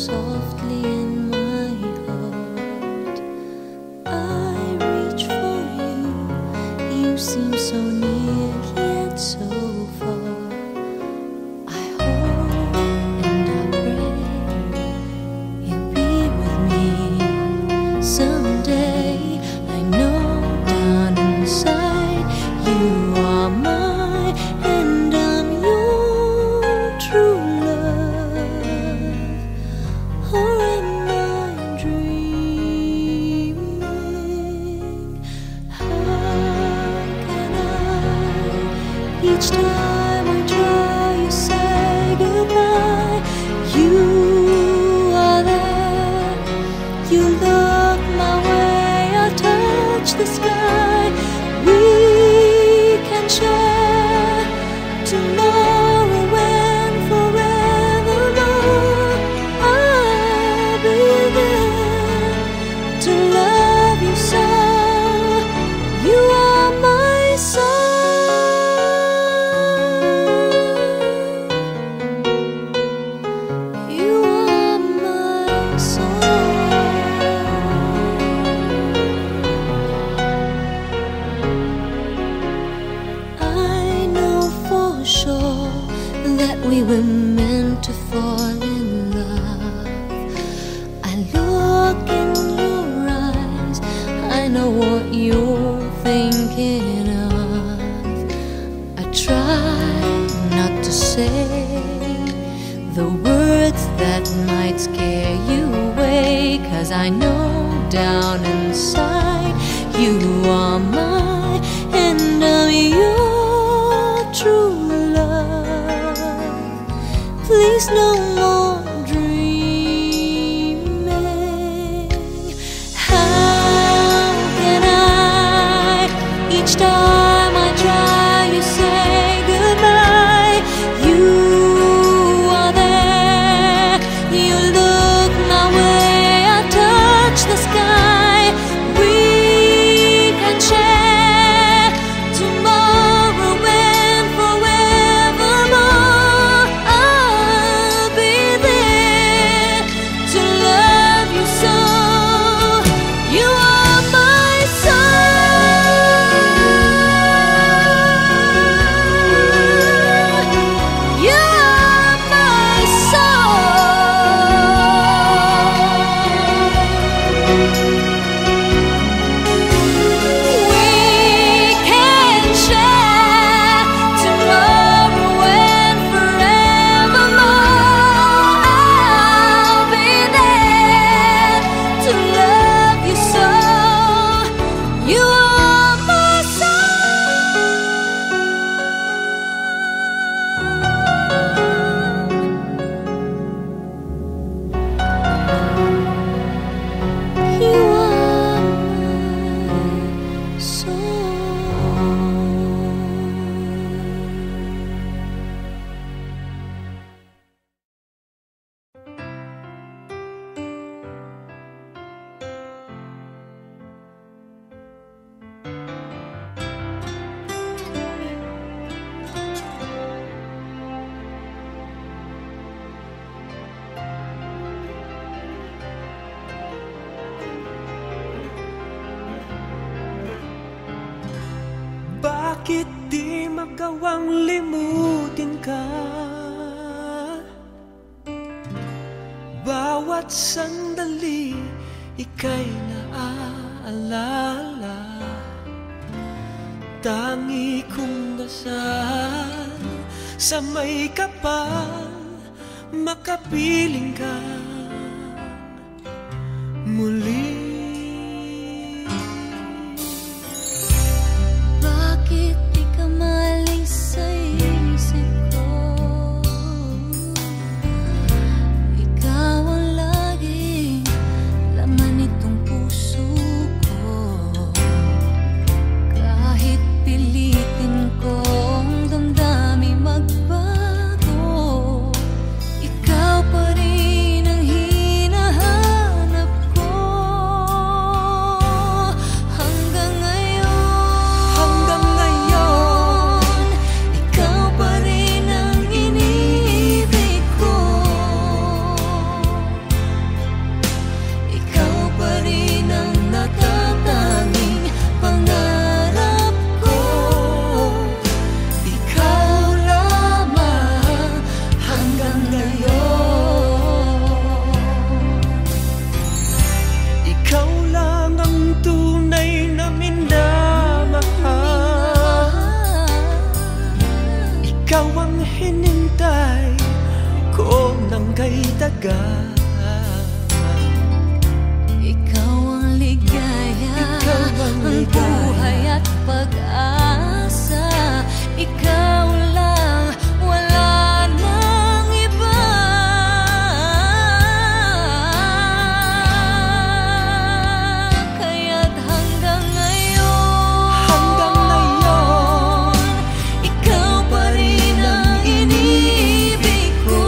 softly in my heart. I reach for you, you seem so near yet so far. I hope and I pray you'll be with me someday. I know down inside you are mine and I'm your true love. Or am I dreaming? How can I? Each time I try, you say goodbye. You are there. You look my way. I touch the sky. We can share tomorrow and forevermore. I'll be there to love you so. You are my soul. You are my soul. I know for sure that we were meant to fall in love. I look in your eyes, I know what you're thinking of. I try not to say the words that might scare you away, 'cause I know down inside you are mine and I'm your true love. Please no more dreaming. How can I? Each time I try, you say goodbye. You are there. You look my way. I touch the sky. We can share tomorrow and forevermore. I'll be there to love you so. You are my soul. You are my soul. We can share tomorrow and forevermore. I'll be there to love you so. You are my soul. You are my Bakit di magawang limutin ka? Bawat sandali ika'y naaalala. Tangi kong dasal sa may kapal, makapiling ka muli. Bakit di ka maling sa isip ko? Ikaw ang laging laman nitong puso ko. Kahit pilitin kong damdamin magbago, ikaw pa rin ang hinahanap ko. talaga. Ikaw ang ligaya, ang buhay at pag-asa. Ikaw lang, wala nang iba. Kaya't hanggang ngayon, ikaw pa rin ang inibig ko.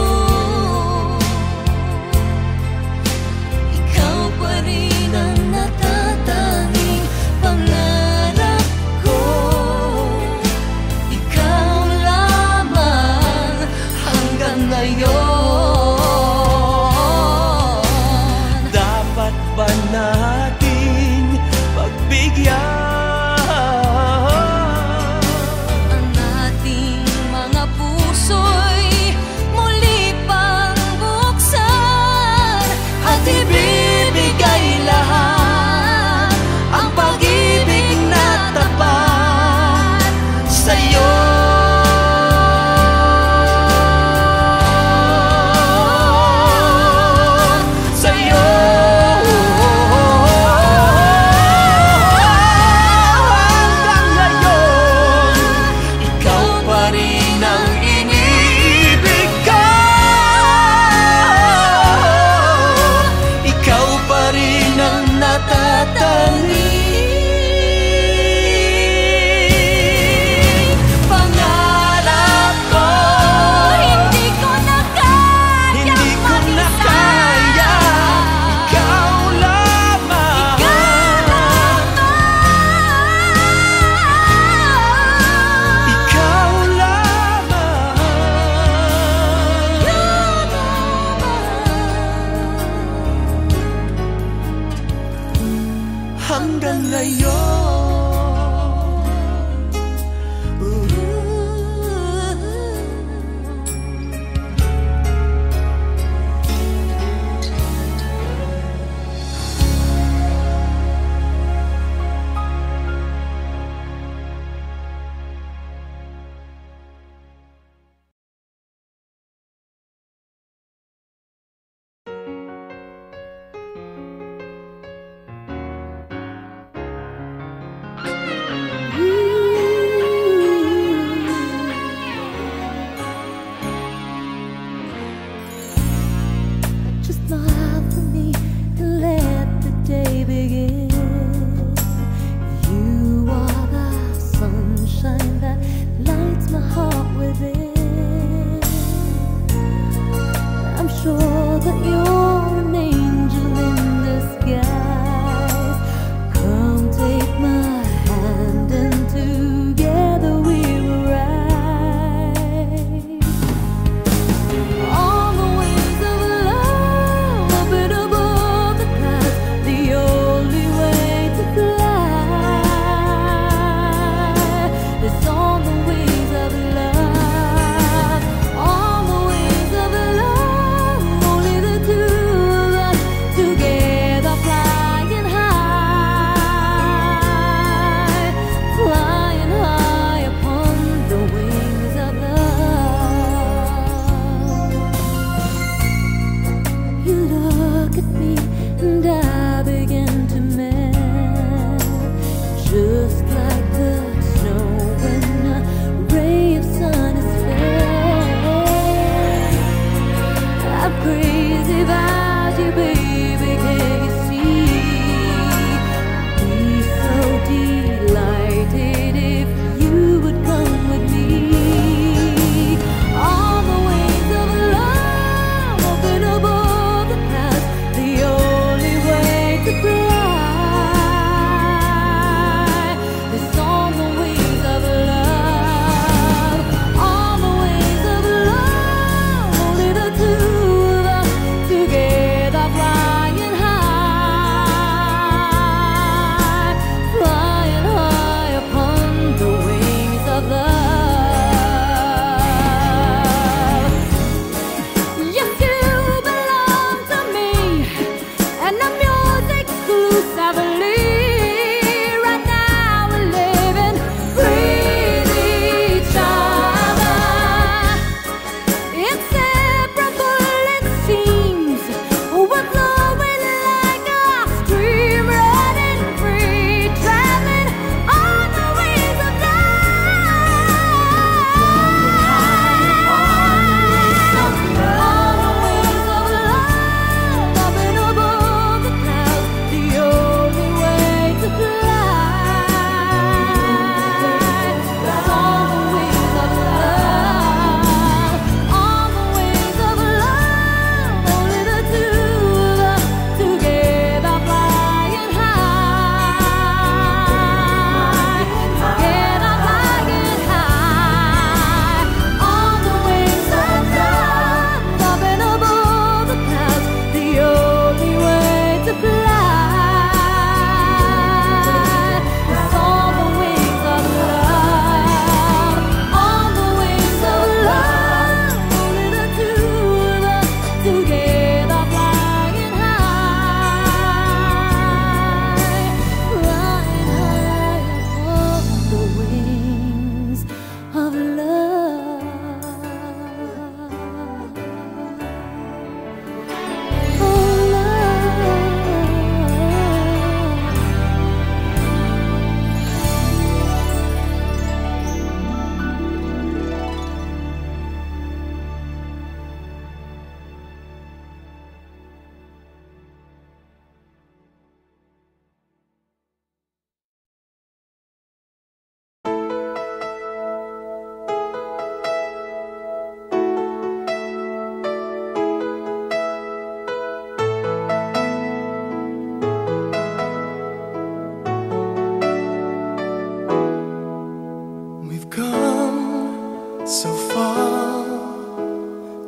Ikaw pa rin ang natatanging pangarap ko. Ikaw lamang hanggang ngayon. Dapat ba nating pagbigyan Ang ating mga puso'y muli pang buksan at ibibigay lahat ang pag-ibig na tapat sa'yo. sa'yo? Hanggang ngayon, ikaw pa rin ang inibig ko. Ikaw pa rin ang natatanging pangarap ko. Hindi ko na kayang Hindi ko na kaya, ikaw lamang. Ikaw lamang. Hanggang ngayon. Just smile for me and let the day begin. You are the sunshine that lights my heart within. I'm sure that you're an angel in disguise. Come take my hand and together we will rise. On the wings of love, up and above the clouds, the only way to fly is on the wings of love. On the wings of love, only the two of us together flying high, flying high upon the wings of love. You look at me and I begin to melt, just like the snow when a ray of sun is felt. I'm crazy about you, baby, can you see? Be so delighted if you would come with me. On the wings of love, up and above the clouds, the only way to fly is on the wings of love. On the wings of love, only the two of us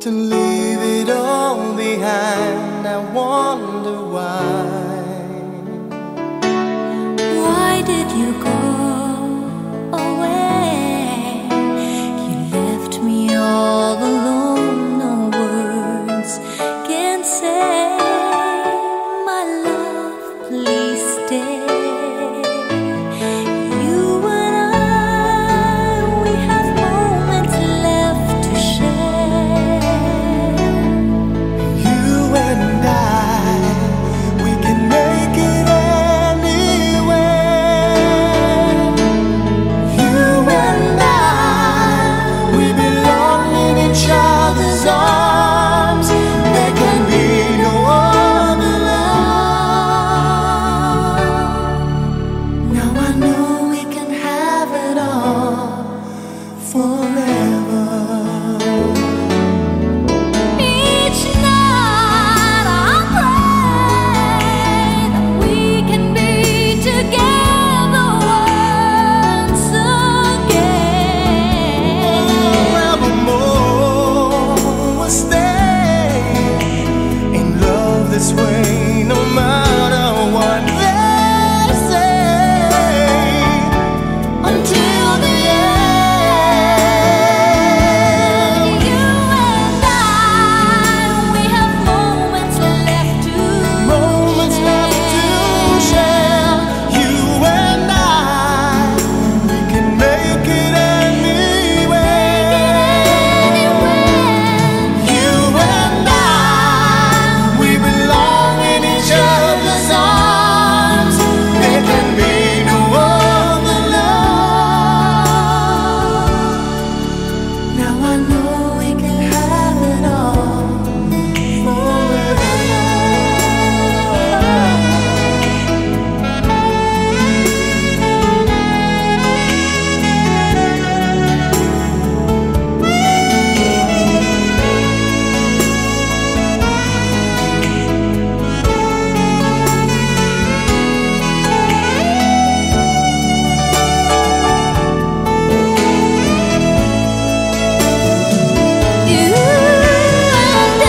to leave it all behind. I wonder why. Why did you go away? You left me all alone, no words can say. My love, please stay. You and I, we have moments left to share. You and I, we can make it anywhere. You and I, we belong in each other's arms. There can be no other love. Now I know we can have it all forever. Each night I pray that we can be together once again. Forevermore we'll stay in love this way, no matter what they say, until the end. You and I, we have moments left to share. You and I, we can make it anywhere. You and I, we belong in each other's arms. There can be no other love. Now I know we can have it all forever. You and I,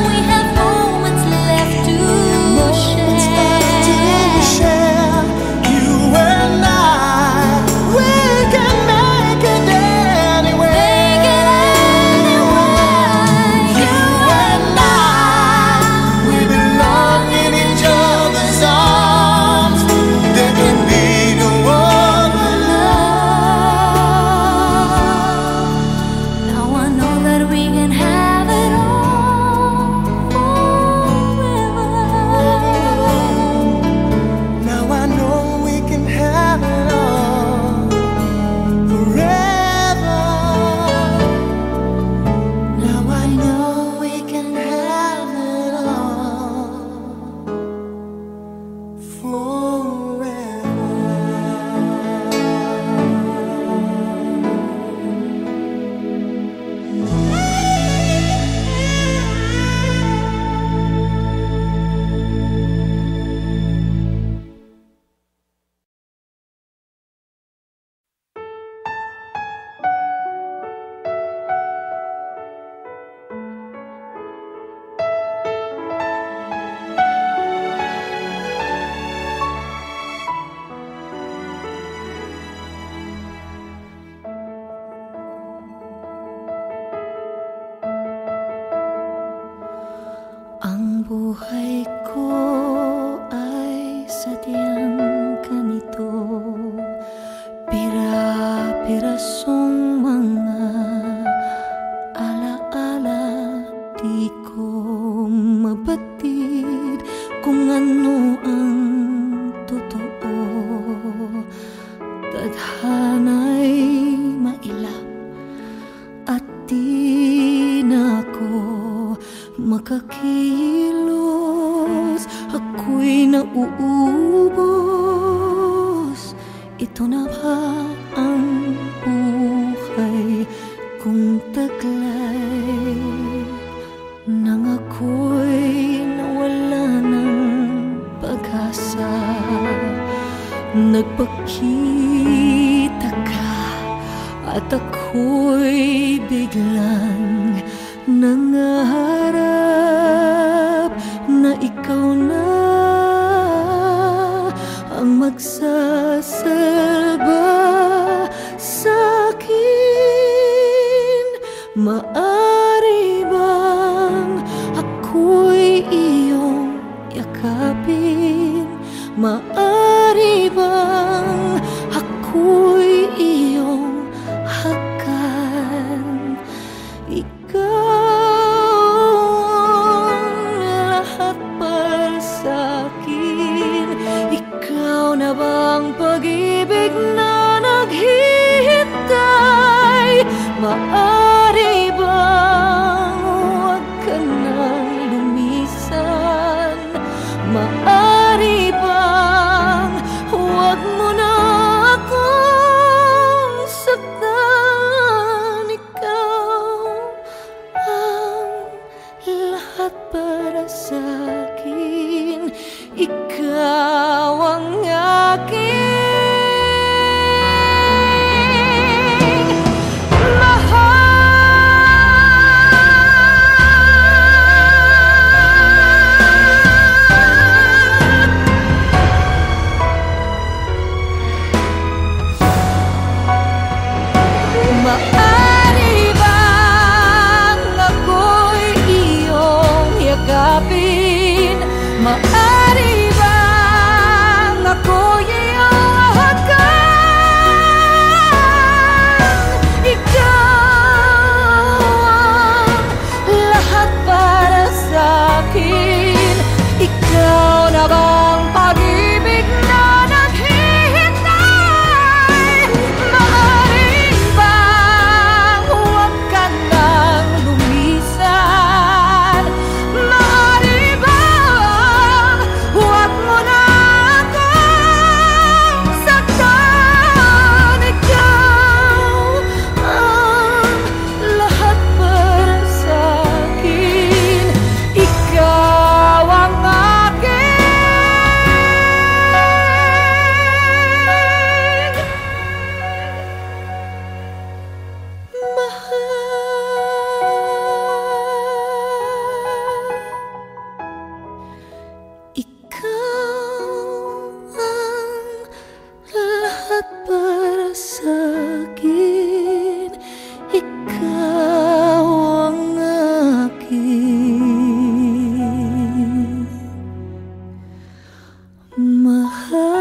we have moments left to share. You and I, we can make it anywhere. You and I, we belong in each other's arms. There can be no other love. Now I know that we can have it all forever. Now I know we can have it all forever. Now I know we can have it all forever. Ang buhay ko ay sadyang ganito, pira-pirasong mga alaala. Di ko mabatid kung ano ang totoo. Tadhana'y mailap at di na ako makakilos. Ako'y nauubos. Ito na ba ang buhay kong taglay? Nang ako'y nawala ng pag-asa, nagpakita ka at ako'y biglang lahat para sa'kin. Ikaw ang aking maaari bang ako'y iyong hagan? Ikaw ang lahat para sa'kin. Ikaw na bang pag-ibig na naghihintay? Maaari bang huwag ka nang lumisan? Maaari bang huwag mo na akong saktan? Ikaw ang lahat para sa'kin. Ikaw ang aking mahal. Ikaw ang lahat para sa'kin. Ikaw ang aking mahal.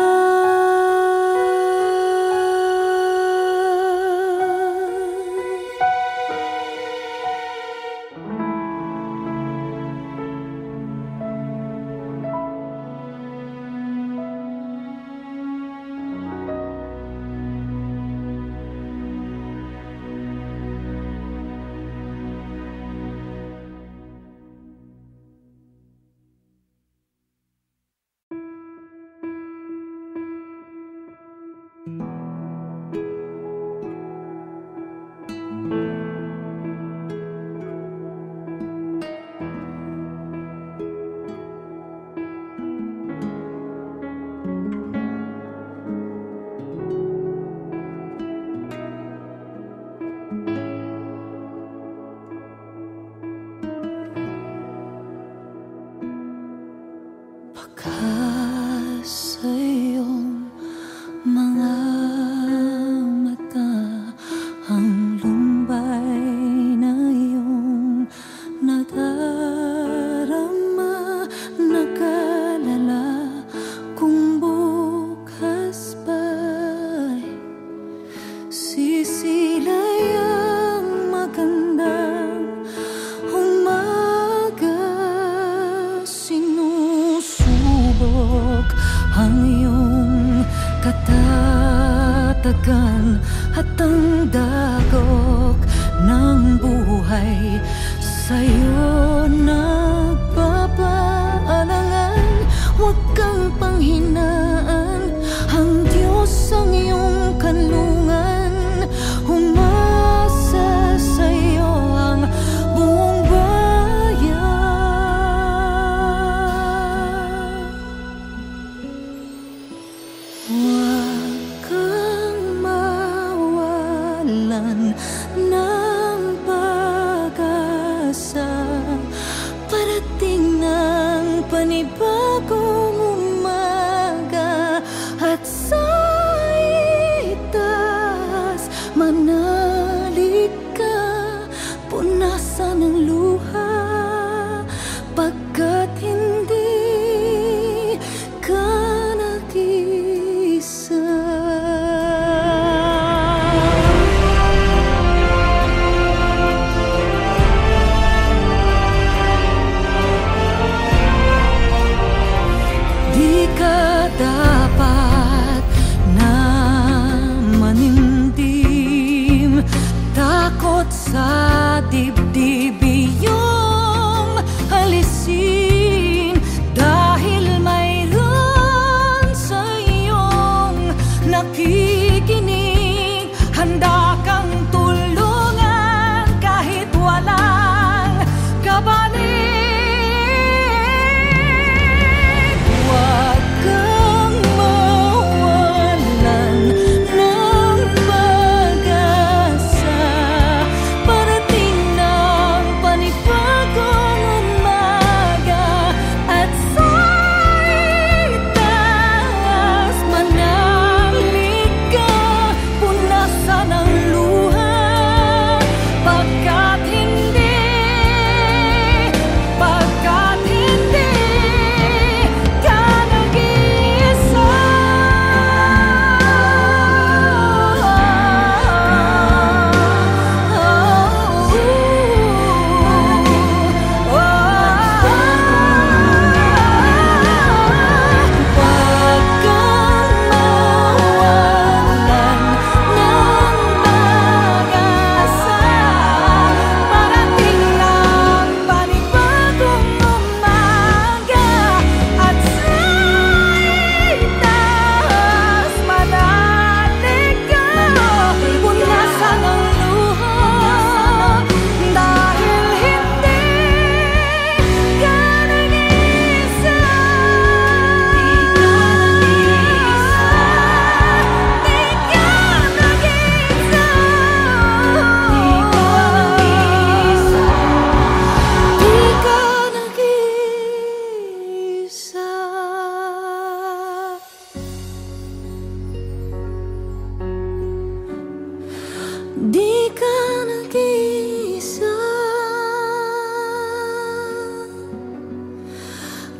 Baka sa iyong mga mata ang lumbay na iyong nadarama, nakalala kung bukas ba'y sisilay ang magandang umaga. Sinusubok ang iyong katatagan at ang dagok ng buhay sa'yo nagpapaalangan. Huwag kang panghinaan, ang Diyos ang iyong kanlungan. Umasa sa'yo ang buong bayan. Huwag kang mawalan ng pag-asa. Parating ng panibagong umaga at sa itaas manalig ka, punasan ng luha pagkat hindi ka nag-isa.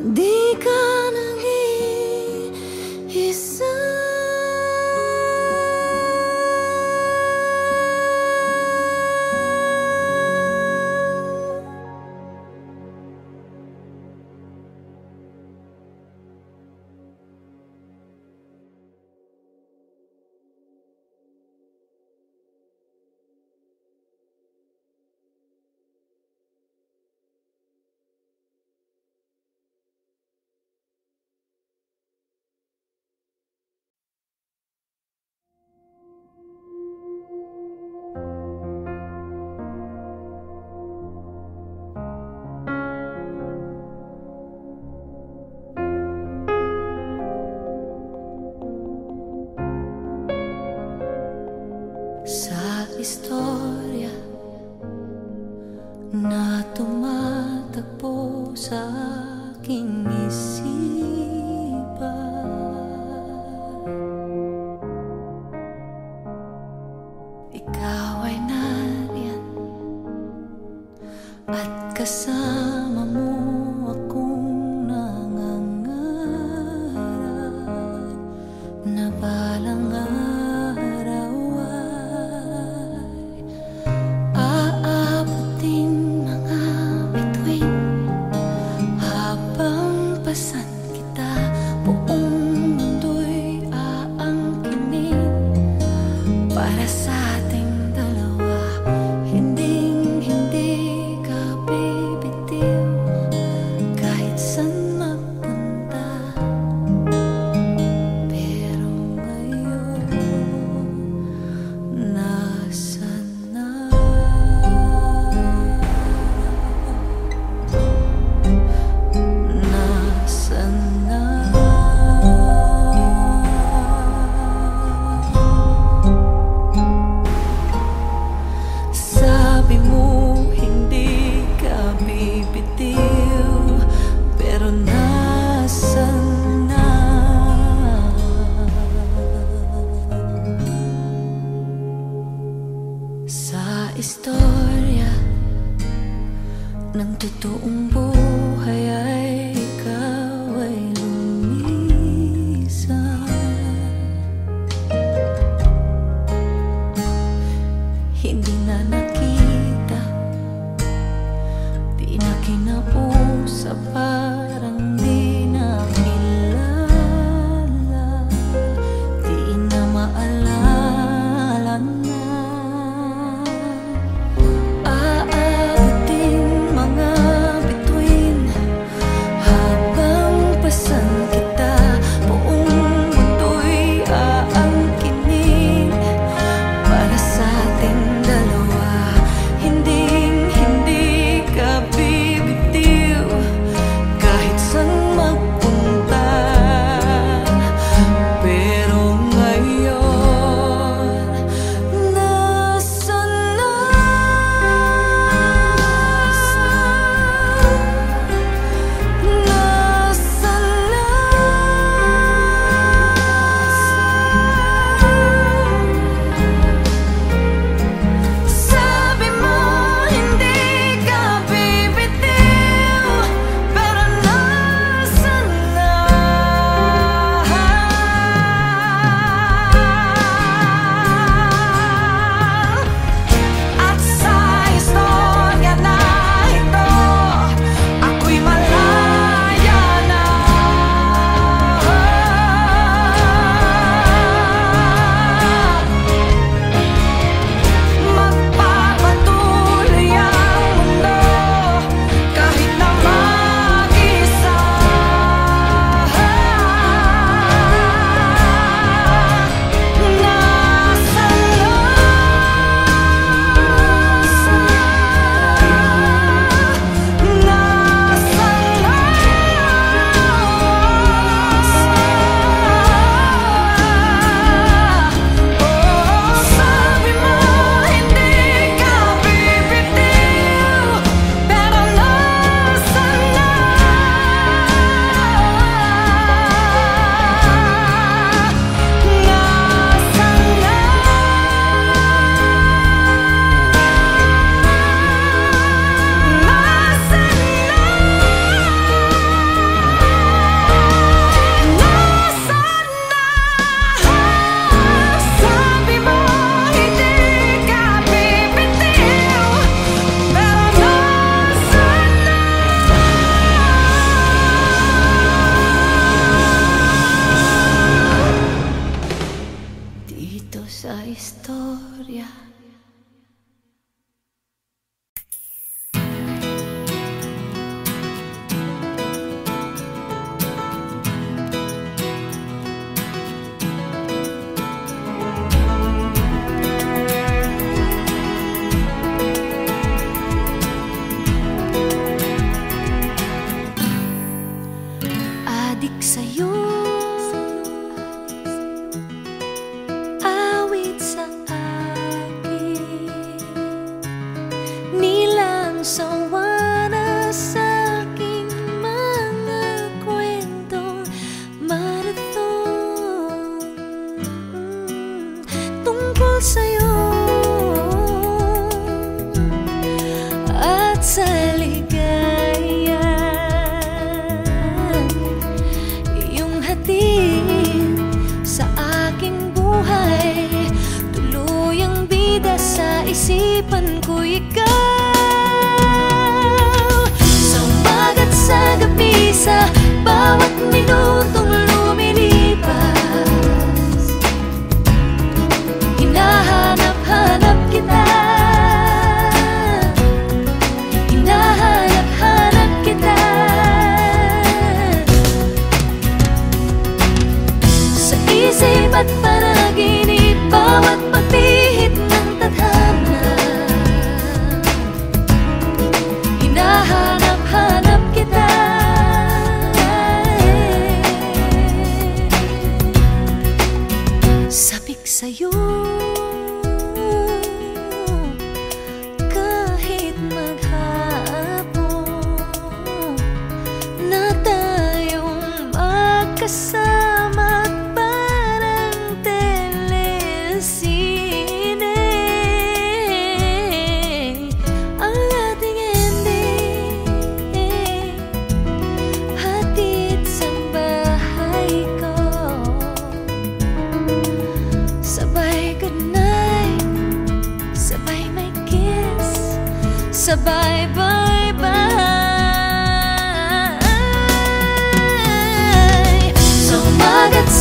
Di ka nag-iisa. Sa istorya na tumatagpo sa aking isipan, ikaw ay nariyan at kasama mo akong nangangarap na balang araw aabutin mga bituin habang pasan kita. Buong mundo'y aangkinin para sa ating dalawa. Hinding-hindi ka bibitiw kahit saan magpunta. Pero ngayon nasaan na? Nasaan na? Sabi mo hindi ka bibitiw, pero nasaan na? Sa istorya ng totoong buhay ay ikaw ay lumisan. Hindi na nakita, di na kinausap, parang di na kilala, di na maalala na. Aabutin mga bituin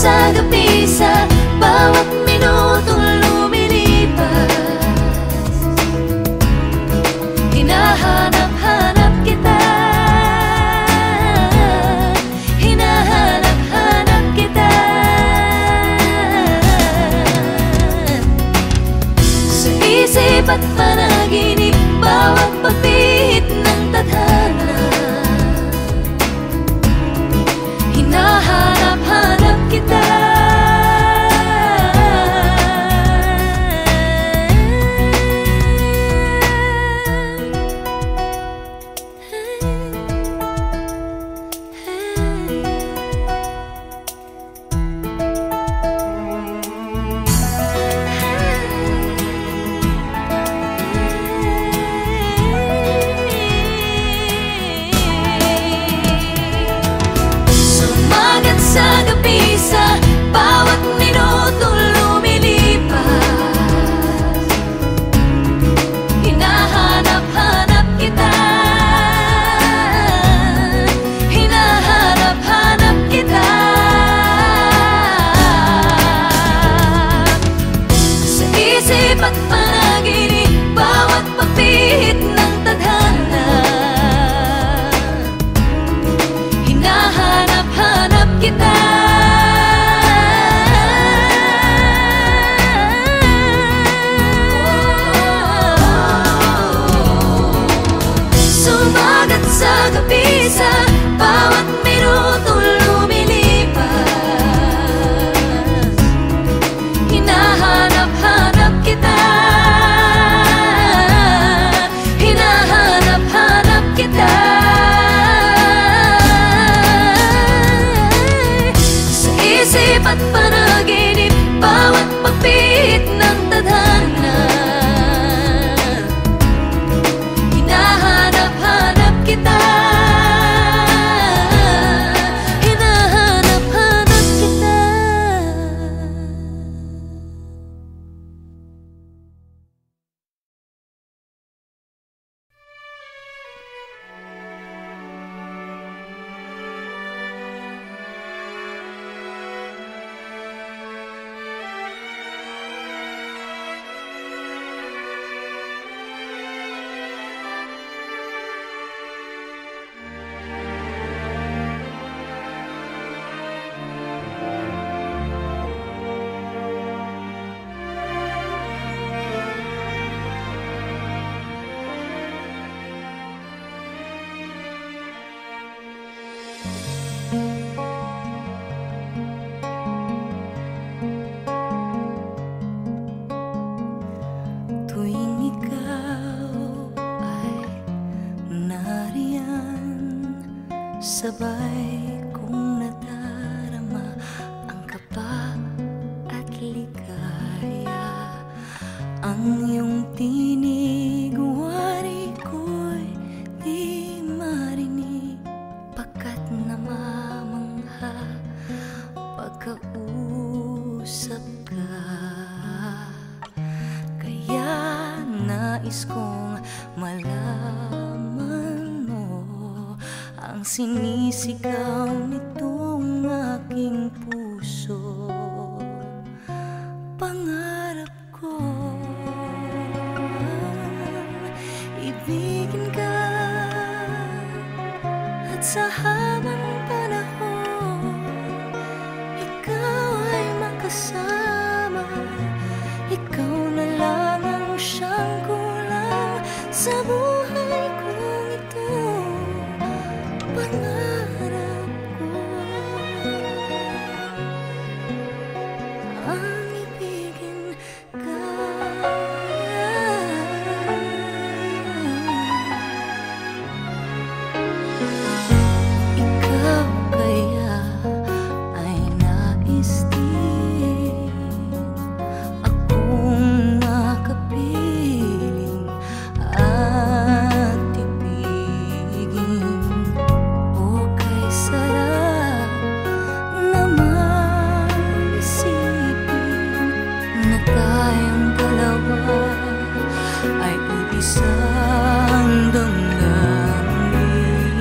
sa gabi, sa bawat minutong lumilipas, hinahanap-hanap kita, hinahanap-hanap kita. Sa isip at panaginip, bawat pagpihit ng tadhana, hinahanap-hanap kita. Sumagat sa gabi, sa bawat minutong lumilipas, hinahanap-hanap kita, hinahanap-hanap kita. Sa isip at panaginip, bawat pagpihit ng tadhana, hinahanap-hanap kita. Sumagat sa gabi, sa bawat minutong lumilipas, hinahanap-hanap kita, hinahanap-hanap kita. Sa isip at panaginip, bawat pagpihit ng tadhana, hinahanap-hanap kita, hinahanap-hanap kita. Tuwing ikaw ay nariyan, sabay kong nadarama ang kaba at ligaya. Ang iyong tinig, wari ko'y di marinig, pagkat namamangha pagkausap ka. Kaya nais kong malaman mo ang sinisigaw nitong aking puso. Pangarap ko ibigin ka, at sa habang panahon ikaw ay makasama. Ikaw na lang ang siyang kulang sa buhay kong ito. Pangarap ko ang ibigin ka. Ikaw kaya ay nais din akong makapiling at ibigin. O kay sarap naman isipin na tayong dalawa ay isang damdamin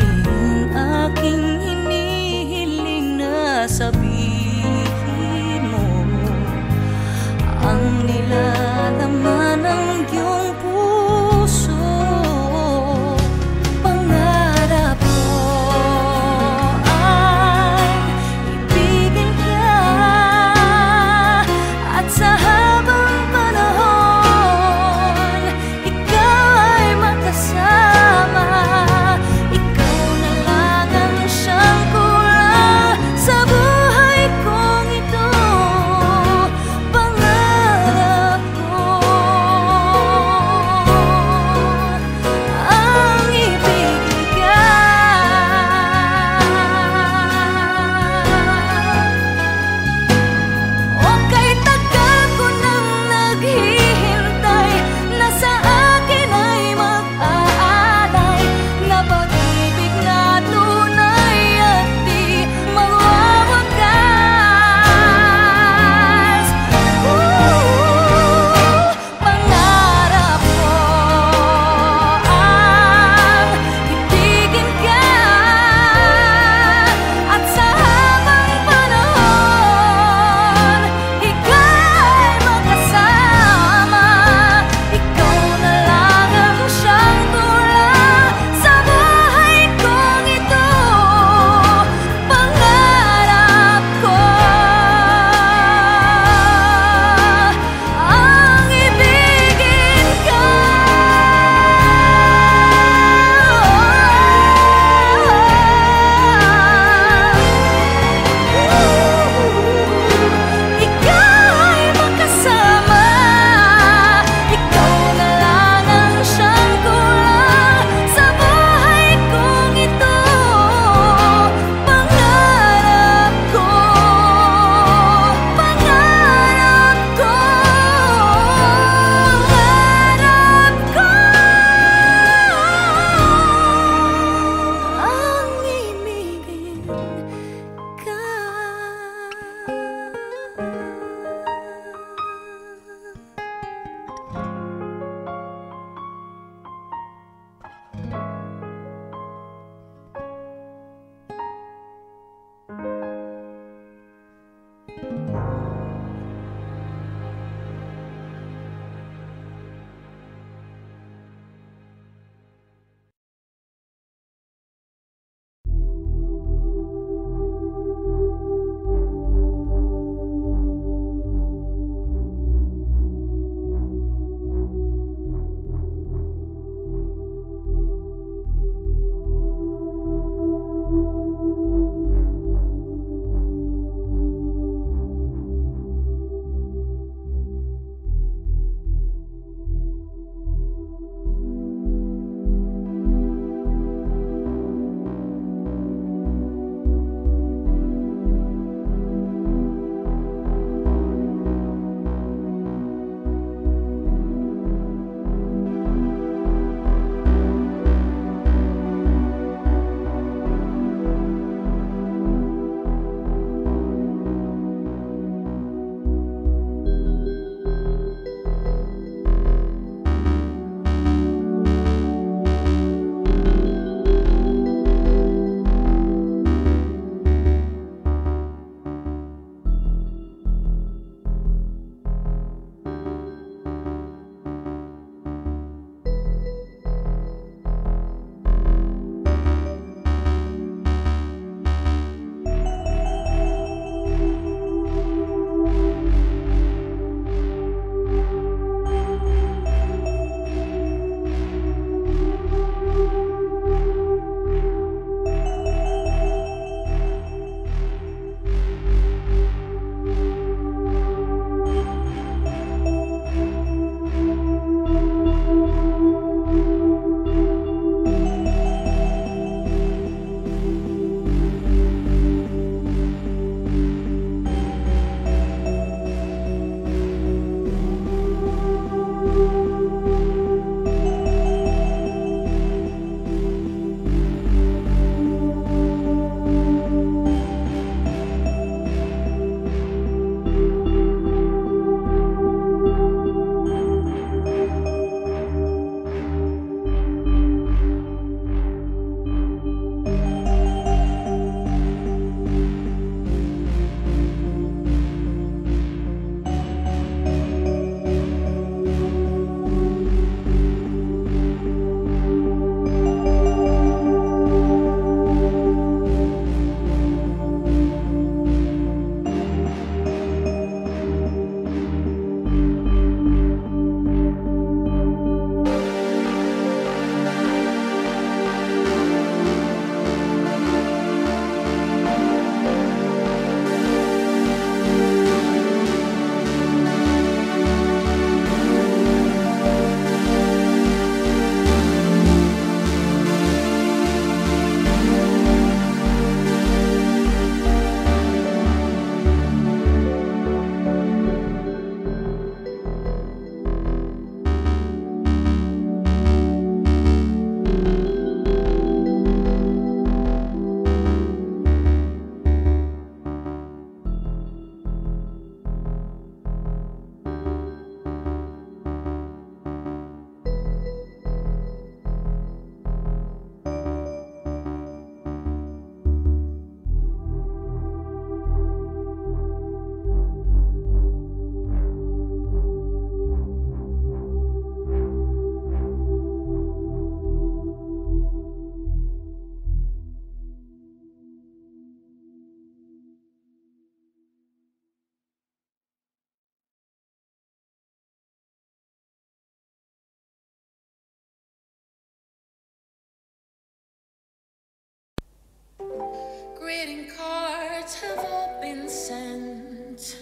Greeting cards have all been sent.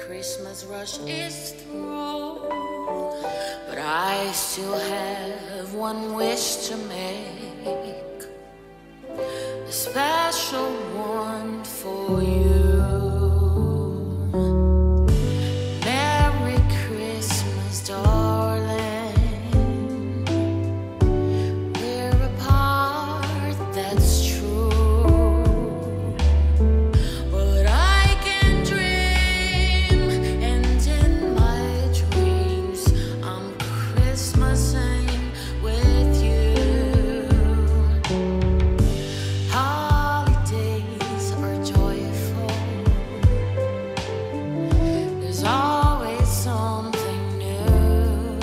Christmas rush is through, but I still have one wish to make, a special one for you. Merry Christmas, darling. We're apart, that's true, but I can dream, and in my dreams I'm Christmasing with you. Holidays are joyful. There's always something new,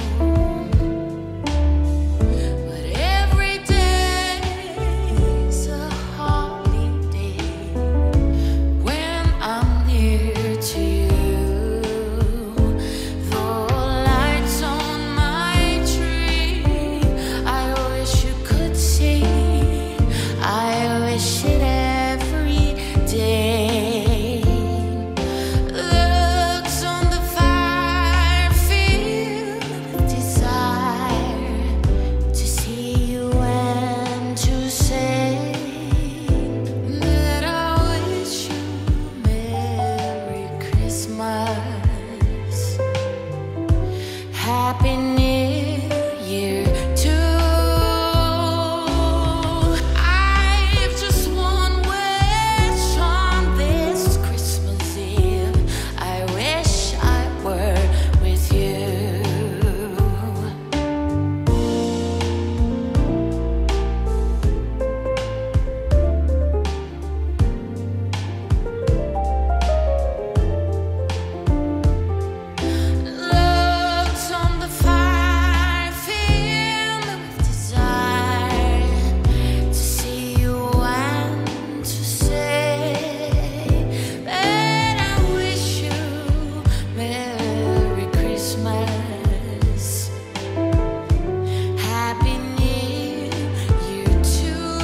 but every day's a holiday when I'm near to you. The lights on my tree, I wish you could see. I wish it every day. Looks on the fire, filled with desire to see you and to say that I wish you Merry Christmas, Happy New Year too. I've just one wish on this Christmas Eve. I wish I were with you. Looks on the fire, filled with desire to see you and to say that I wish you Merry Christmas, Happy New Year too.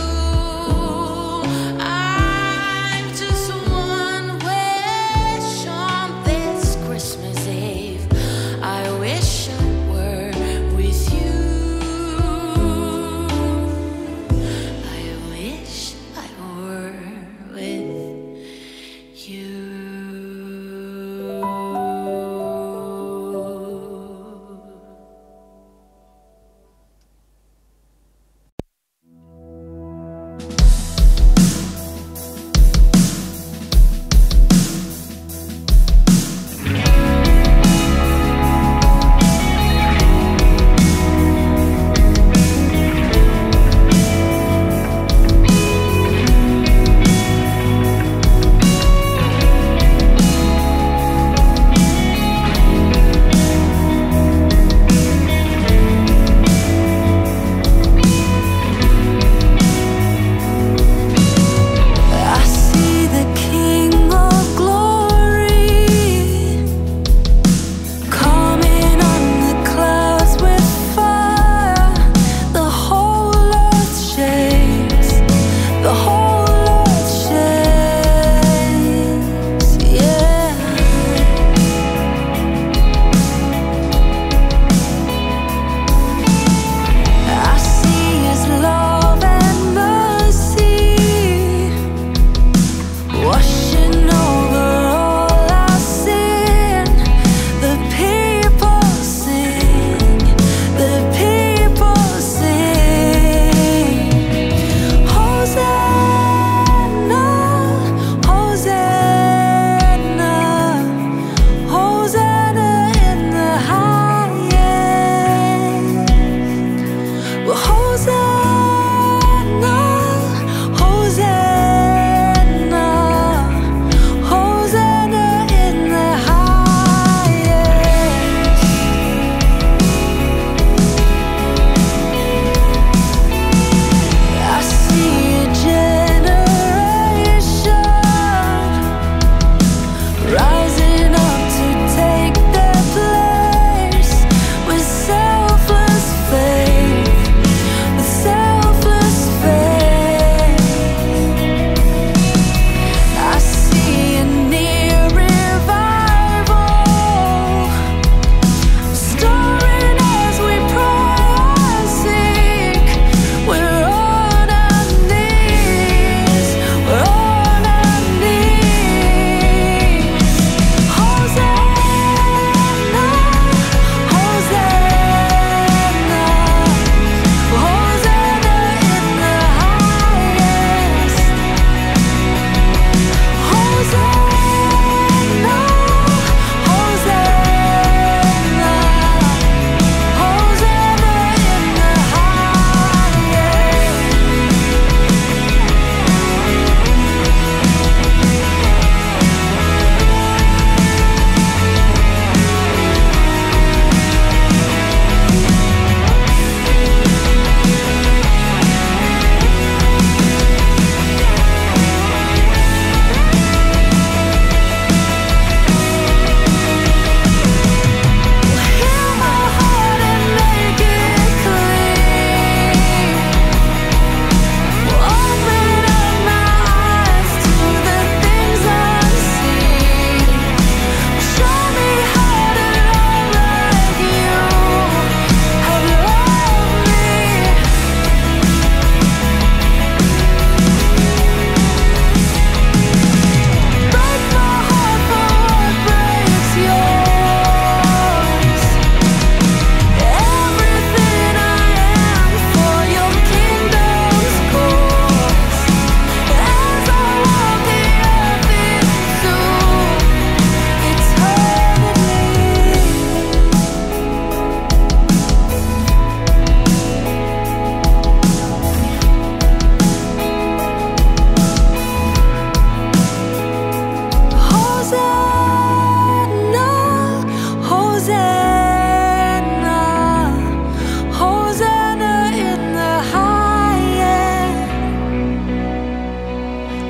I've just one wish on this Christmas Eve. I wish I were with you. I wish I were with you. I see the King of Glory coming on the clouds with fire. The whole earth shakes. The whole earth shakes. Yeah. I see His love and mercy washing over all our sin. The people sing, the people sing. Hosanna,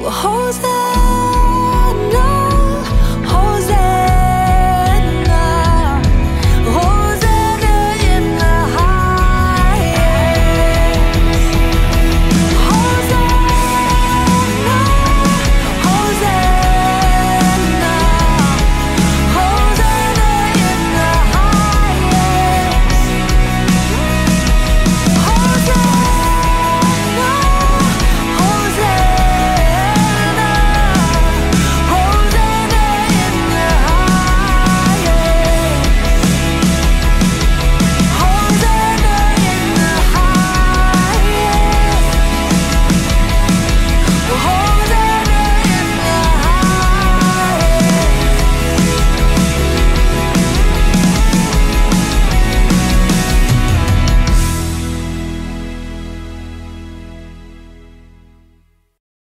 我 hold 在